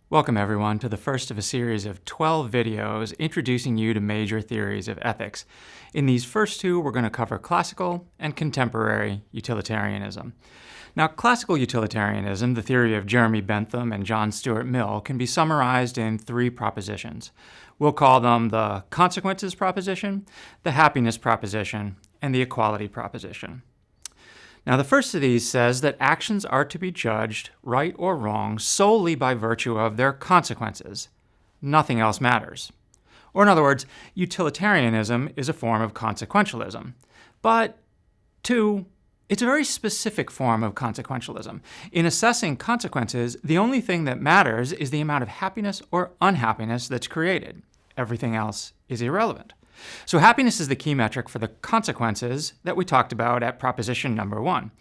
Welcome everyone to the first of a series of 12 videos introducing you to major theories of ethics. In these first two, we're going to cover classical and contemporary utilitarianism. Now, classical utilitarianism, the theory of Jeremy Bentham and John Stuart Mill, can be summarized in three propositions. We'll call them the consequences proposition, the happiness proposition, and the equality proposition. Now, the first of these says that actions are to be judged, right or wrong, solely by virtue of their consequences. Nothing else matters. Or in other words, utilitarianism is a form of consequentialism. But, two, it's a very specific form of consequentialism. In assessing consequences, the only thing that matters is the amount of happiness or unhappiness that's created. Everything else is irrelevant. So happiness is the key metric for the consequences that we talked about at proposition number 1.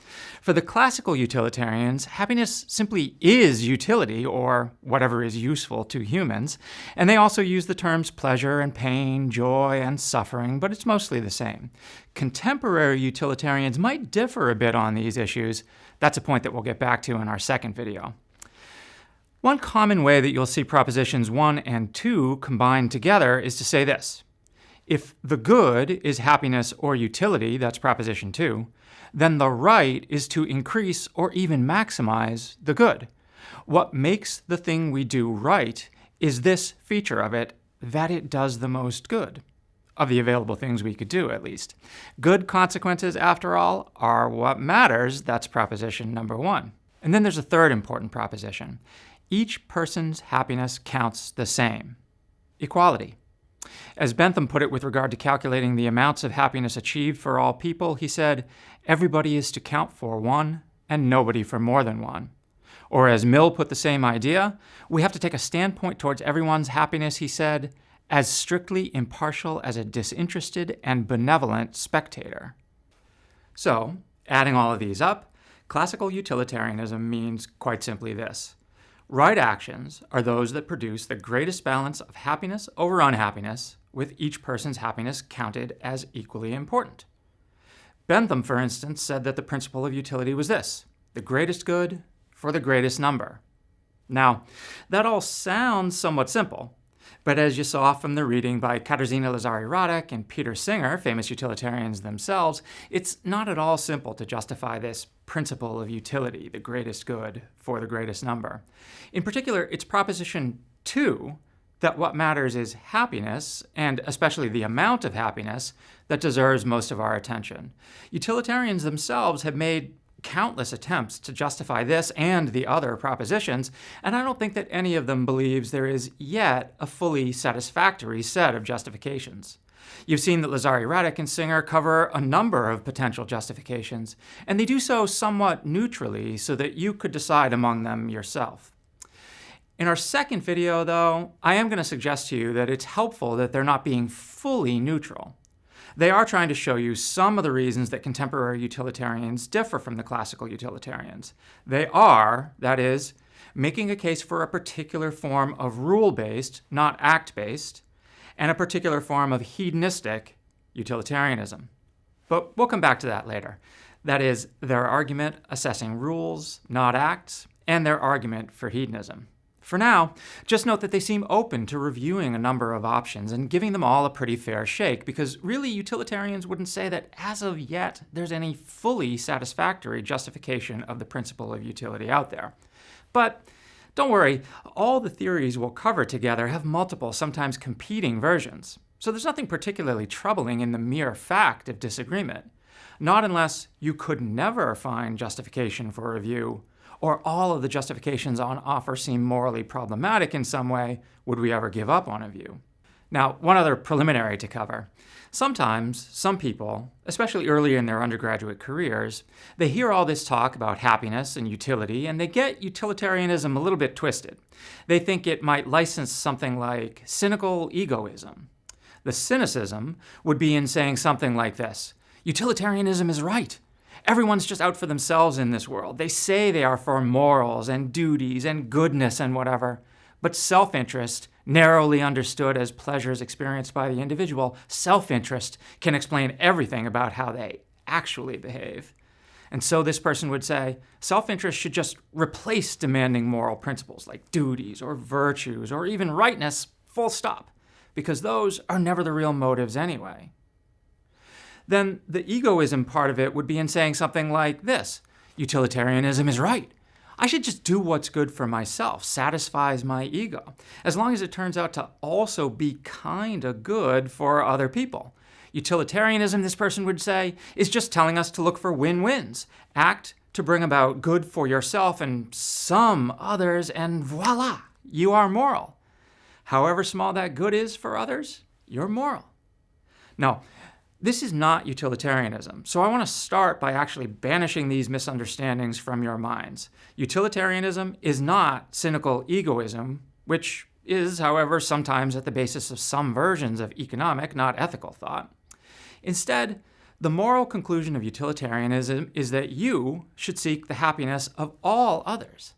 For the classical utilitarians, happiness simply is utility, or whatever is useful to humans, and they also use the terms pleasure and pain, joy and suffering, but it's mostly the same. Contemporary utilitarians might differ a bit on these issues. That's a point that we'll get back to in our second video. One common way that you'll see propositions 1 and 2 combined together is to say this. If the good is happiness or utility, that's proposition 2, then the right is to increase or even maximize the good. What makes the thing we do right is this feature of it, that it does the most good. Of the available things we could do, at least. Good consequences, after all, are what matters. That's proposition number 1. And then there's a third important proposition. Each person's happiness counts the same. Equality. As Bentham put it with regard to calculating the amounts of happiness achieved for all people, he said, everybody is to count for one and nobody for more than one. Or as Mill put the same idea, we have to take a standpoint towards everyone's happiness, he said, as strictly impartial as a disinterested and benevolent spectator. So, adding all of these up, classical utilitarianism means quite simply this. Right actions are those that produce the greatest balance of happiness over unhappiness, with each person's happiness counted as equally important. Bentham, for instance, said that the principle of utility was this: the greatest good for the greatest number. Now, that all sounds somewhat simple, but as you saw from the reading by Katarzyna Lazary-Radek and Peter Singer, famous utilitarians themselves, it's not at all simple to justify this principle of utility, the greatest good for the greatest number. In particular, it's proposition 2 that what matters is happiness, and especially the amount of happiness, that deserves most of our attention. Utilitarians themselves have made countless attempts to justify this and the other propositions, and I don't think that any of them believes there is yet a fully satisfactory set of justifications. You've seen that Lazary-Radek and Singer cover a number of potential justifications, and they do so somewhat neutrally so that you could decide among them yourself. In our second video, though, I am going to suggest to you that it's helpful that they're not being fully neutral. They are trying to show you some of the reasons that contemporary utilitarians differ from the classical utilitarians. They are, that is, making a case for a particular form of rule-based, not act-based, and a particular form of hedonistic utilitarianism. But we'll come back to that later. That is, their argument assessing rules, not acts, and their argument for hedonism. For now, just note that they seem open to reviewing a number of options and giving them all a pretty fair shake, because really utilitarians wouldn't say that as of yet there's any fully satisfactory justification of the principle of utility out there. But don't worry, all the theories we'll cover together have multiple, sometimes competing versions. So there's nothing particularly troubling in the mere fact of disagreement. Not unless you could never find justification for a view, or all of the justifications on offer seem morally problematic in some way, would we ever give up on a view? Now, one other preliminary to cover. Sometimes, some people, especially early in their undergraduate careers, they hear all this talk about happiness and utility, and they get utilitarianism a little bit twisted. They think it might license something like cynical egoism. The cynicism would be in saying something like this: utilitarianism is right. Everyone's just out for themselves in this world. They say they are for morals and duties and goodness and whatever, but self-interest, narrowly understood as pleasures experienced by the individual, self-interest can explain everything about how they actually behave. And so this person would say, self-interest should just replace demanding moral principles like duties or virtues or even rightness, full stop, because those are never the real motives anyway. Then the egoism part of it would be in saying something like this: utilitarianism is right. I should just do what's good for myself, satisfies my ego, as long as it turns out to also be kinda good for other people. Utilitarianism, this person would say, is just telling us to look for win-wins, act to bring about good for yourself and some others, and voila, you are moral. However small that good is for others, you're moral. No, this is not utilitarianism, so I want to start by actually banishing these misunderstandings from your minds. Utilitarianism is not cynical egoism, which is, however, sometimes at the basis of some versions of economic, not ethical thought. Instead, the moral conclusion of utilitarianism is that you should seek the happiness of all others.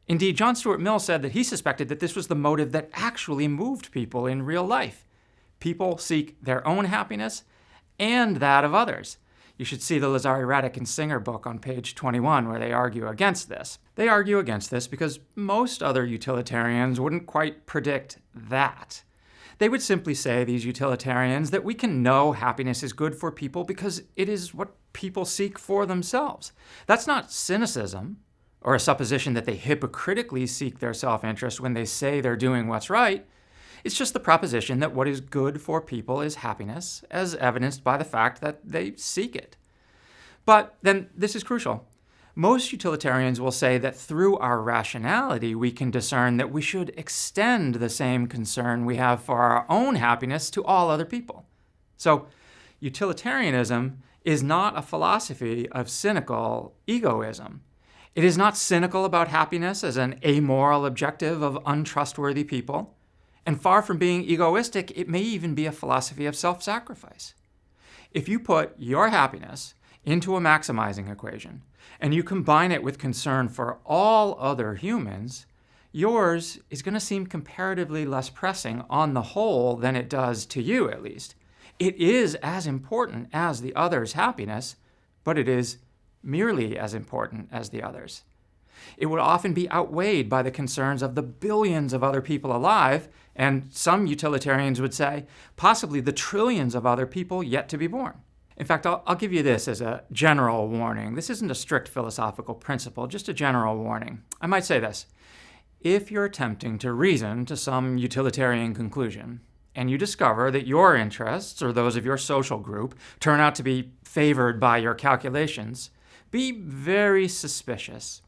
Indeed, John Stuart Mill said that he suspected that this was the motive that actually moved people in real life. People seek their own happiness and that of others. You should see the Lazari Radic and Singer book on page 21 where they argue against this. They argue against this because most other utilitarians wouldn't quite predict that. They would simply say, these utilitarians, that we can know happiness is good for people because it is what people seek for themselves. That's not cynicism or a supposition that they hypocritically seek their self-interest when they say they're doing what's right. It's just the proposition that what is good for people is happiness, as evidenced by the fact that they seek it. But then this is crucial. Most utilitarians will say that through our rationality, we can discern that we should extend the same concern we have for our own happiness to all other people. So, utilitarianism is not a philosophy of cynical egoism. It is not cynical about happiness as an amoral objective of untrustworthy people. And far from being egoistic, it may even be a philosophy of self-sacrifice. If you put your happiness into a maximizing equation, and you combine it with concern for all other humans, yours is going to seem comparatively less pressing on the whole than it does to you, at least. It is as important as the other's happiness, but it is merely as important as the others. It would often be outweighed by the concerns of the billions of other people alive, and some utilitarians would say, possibly the trillions of other people yet to be born. In fact, I'll give you this as a general warning. This isn't a strict philosophical principle, just a general warning. I might say this. If you're attempting to reason to some utilitarian conclusion, and you discover that your interests, or those of your social group, turn out to be favored by your calculations, be very suspicious.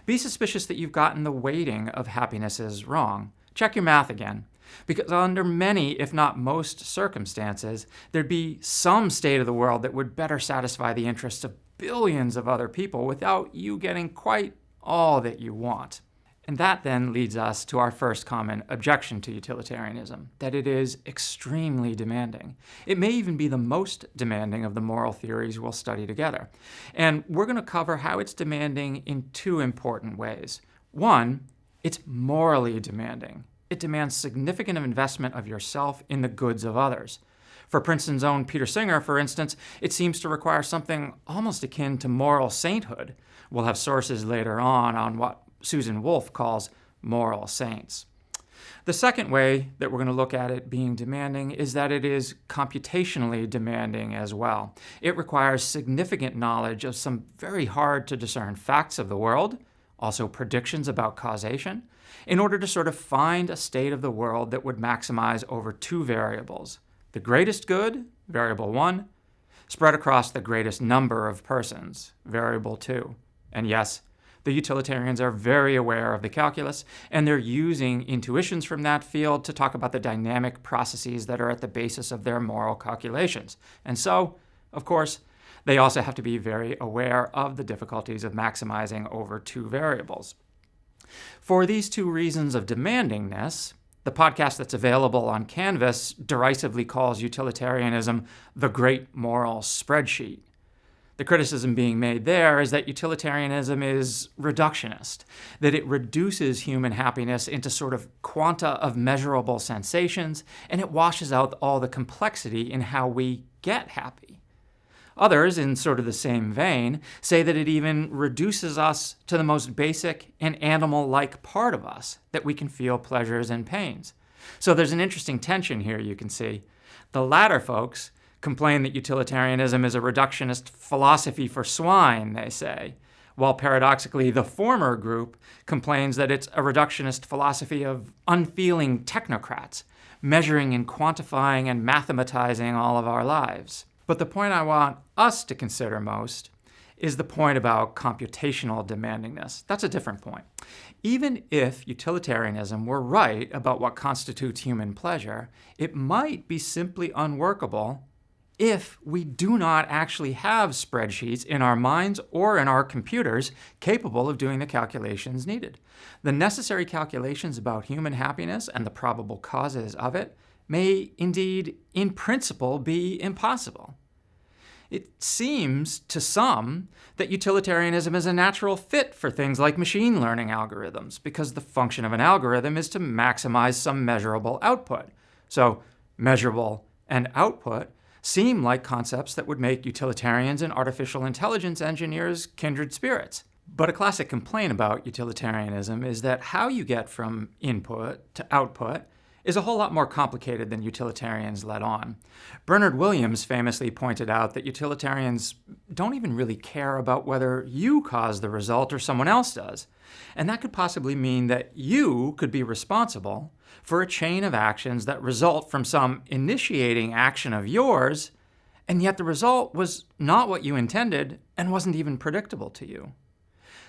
Be suspicious that you've gotten the weighting of happinesses wrong. Check your math again. Because under many, if not most circumstances, there'd be some state of the world that would better satisfy the interests of billions of other people without you getting quite all that you want. And that then leads us to our first common objection to utilitarianism, that it is extremely demanding. It may even be the most demanding of the moral theories we'll study together. And we're going to cover how it's demanding in two important ways. One, it's morally demanding. It demands significant investment of yourself in the goods of others. For Princeton's own Peter Singer, for instance, it seems to require something almost akin to moral sainthood. We'll have sources later on what Susan Wolf calls moral saints. The second way that we're going to look at it being demanding is that it is computationally demanding as well. It requires significant knowledge of some very hard to discern facts of the world, also predictions about causation, in order to sort of find a state of the world that would maximize over two variables. The greatest good, variable 1, spread across the greatest number of persons, variable 2. And yes, the utilitarians are very aware of the calculus, and they're using intuitions from that field to talk about the dynamic processes that are at the basis of their moral calculations. And so, of course, they also have to be very aware of the difficulties of maximizing over two variables. For these two reasons of demandingness, the podcast that's available on Canvas derisively calls utilitarianism the great moral spreadsheet. The criticism being made there is that utilitarianism is reductionist, that it reduces human happiness into sort of quanta of measurable sensations, and it washes out all the complexity in how we get happy. Others, in sort of the same vein, say that it even reduces us to the most basic and animal-like part of us, that we can feel pleasures and pains. So there's an interesting tension here you can see. The latter folks complain that utilitarianism is a reductionist philosophy for swine, they say, while paradoxically the former group complains that it's a reductionist philosophy of unfeeling technocrats, measuring and quantifying and mathematizing all of our lives. But the point I want us to consider most is the point about computational demandingness. That's a different point. Even if utilitarianism were right about what constitutes human pleasure, it might be simply unworkable if we do not actually have spreadsheets in our minds or in our computers capable of doing the calculations needed. The necessary calculations about human happiness and the probable causes of it may indeed, in principle, be impossible. It seems to some that utilitarianism is a natural fit for things like machine learning algorithms, because the function of an algorithm is to maximize some measurable output. So measurable and output seem like concepts that would make utilitarians and artificial intelligence engineers kindred spirits. But a classic complaint about utilitarianism is that how you get from input to output is a whole lot more complicated than utilitarians let on. Bernard Williams famously pointed out that utilitarians don't even really care about whether you cause the result or someone else does. And that could possibly mean that you could be responsible for a chain of actions that result from some initiating action of yours, and yet the result was not what you intended and wasn't even predictable to you.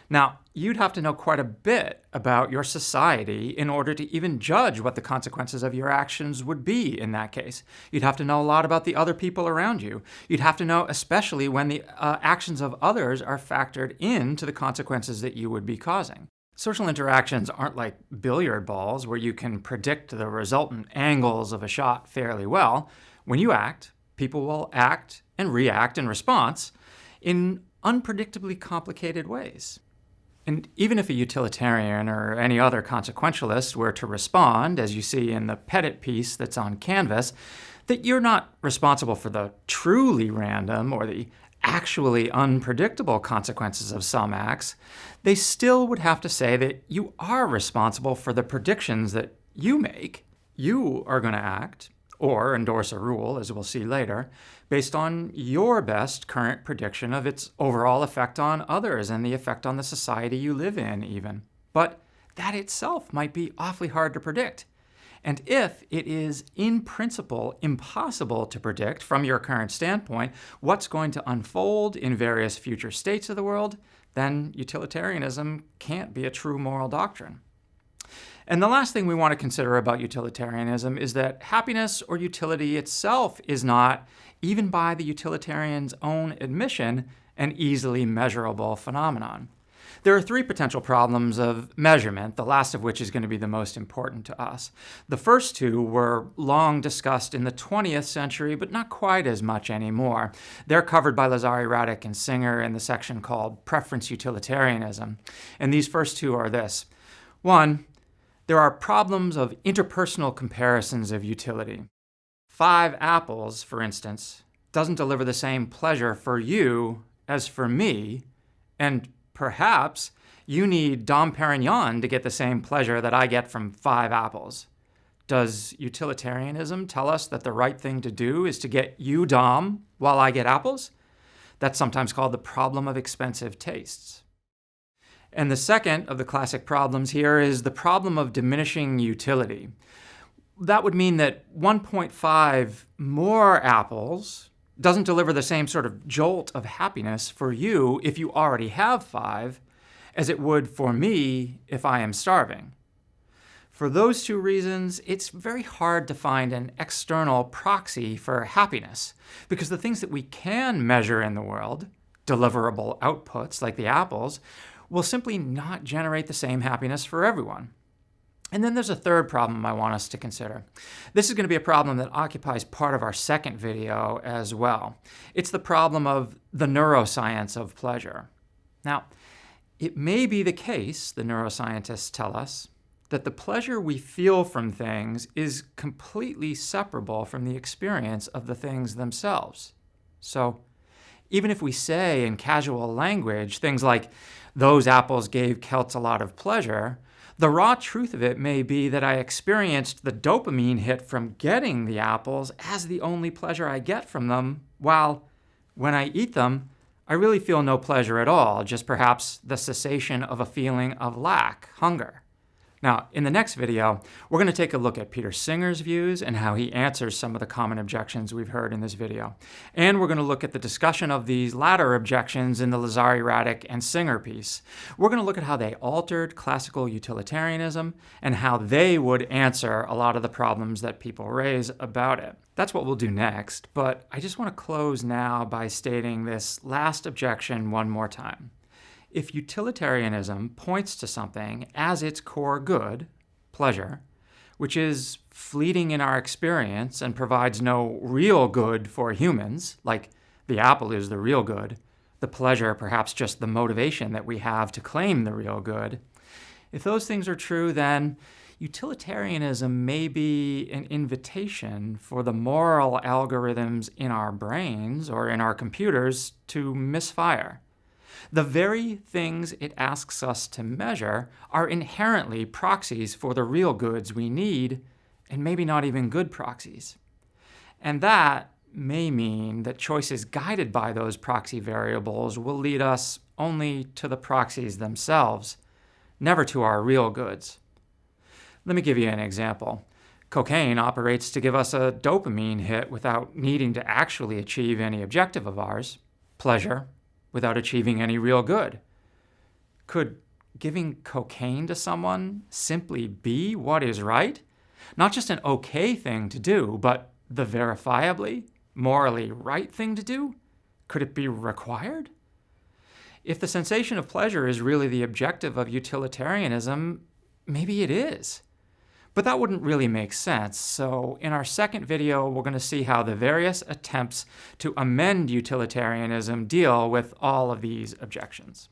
Now, you'd have to know quite a bit about your society in order to even judge what the consequences of your actions would be in that case. You'd have to know a lot about the other people around you. You'd have to know especially when the actions of others are factored into the consequences that you would be causing. Social interactions aren't like billiard balls where you can predict the resultant angles of a shot fairly well. When you act, people will act and react in response in unpredictably complicated ways. And even if a utilitarian or any other consequentialist were to respond, as you see in the Pettit piece that's on Canvas, that you're not responsible for the truly random or the actually unpredictable consequences of some acts, they still would have to say that you are responsible for the predictions that you make. You are going to act, or endorse a rule, as we'll see later, based on your best current prediction of its overall effect on others and the effect on the society you live in, even. But that itself might be awfully hard to predict. And if it is, in principle, impossible to predict from your current standpoint what's going to unfold in various future states of the world, then utilitarianism can't be a true moral doctrine. And the last thing we want to consider about utilitarianism is that happiness or utility itself is not, even by the utilitarian's own admission, an easily measurable phenomenon. There are three potential problems of measurement, the last of which is going to be the most important to us. The first two were long discussed in the 20th century, but not quite as much anymore. They're covered by Lazari, Radek, and Singer in the section called Preference Utilitarianism. And these first two are this. One, there are problems of interpersonal comparisons of utility. 5 apples, for instance, doesn't deliver the same pleasure for you as for me, and perhaps you need Dom Perignon to get the same pleasure that I get from 5 apples. Does utilitarianism tell us that the right thing to do is to get you Dom while I get apples? That's sometimes called the problem of expensive tastes. And the second of the classic problems here is the problem of diminishing utility. That would mean that 1.5 more apples doesn't deliver the same sort of jolt of happiness for you if you already have 5 as it would for me if I am starving. For those two reasons, it's very hard to find an external proxy for happiness, because the things that we can measure in the world, deliverable outputs like the apples, will simply not generate the same happiness for everyone. And then there's a third problem I want us to consider. This is going to be a problem that occupies part of our second video as well. It's the problem of the neuroscience of pleasure. Now, it may be the case, the neuroscientists tell us, that the pleasure we feel from things is completely separable from the experience of the things themselves. So, Even if we say in casual language things like, "Those apples gave Celts a lot of pleasure," the raw truth of it may be that I experienced the dopamine hit from getting the apples as the only pleasure I get from them, while when I eat them, I really feel no pleasure at all, just perhaps the cessation of a feeling of lack, hunger. Now, in the next video, we're going to take a look at Peter Singer's views and how he answers some of the common objections we've heard in this video. And we're going to look at the discussion of these latter objections in the Lazari, Radek, and Singer piece. We're going to look at how they altered classical utilitarianism and how they would answer a lot of the problems that people raise about it. That's what we'll do next, but I just want to close now by stating this last objection one more time. If utilitarianism points to something as its core good, pleasure, which is fleeting in our experience and provides no real good for humans, like the apple is the real good, the pleasure perhaps just the motivation that we have to claim the real good, if those things are true, then utilitarianism may be an invitation for the moral algorithms in our brains or in our computers to misfire. The very things it asks us to measure are inherently proxies for the real goods we need, and maybe not even good proxies. And that may mean that choices guided by those proxy variables will lead us only to the proxies themselves, never to our real goods. Let me give you an example. Cocaine operates to give us a dopamine hit without needing to actually achieve any objective of ours, pleasure, without achieving any real good. Could giving cocaine to someone simply be what is right? Not just an okay thing to do, but the verifiably, morally right thing to do? Could it be required? If the sensation of pleasure is really the objective of utilitarianism, maybe it is. But that wouldn't really make sense, so in our second video, we're going to see how the various attempts to amend utilitarianism deal with all of these objections.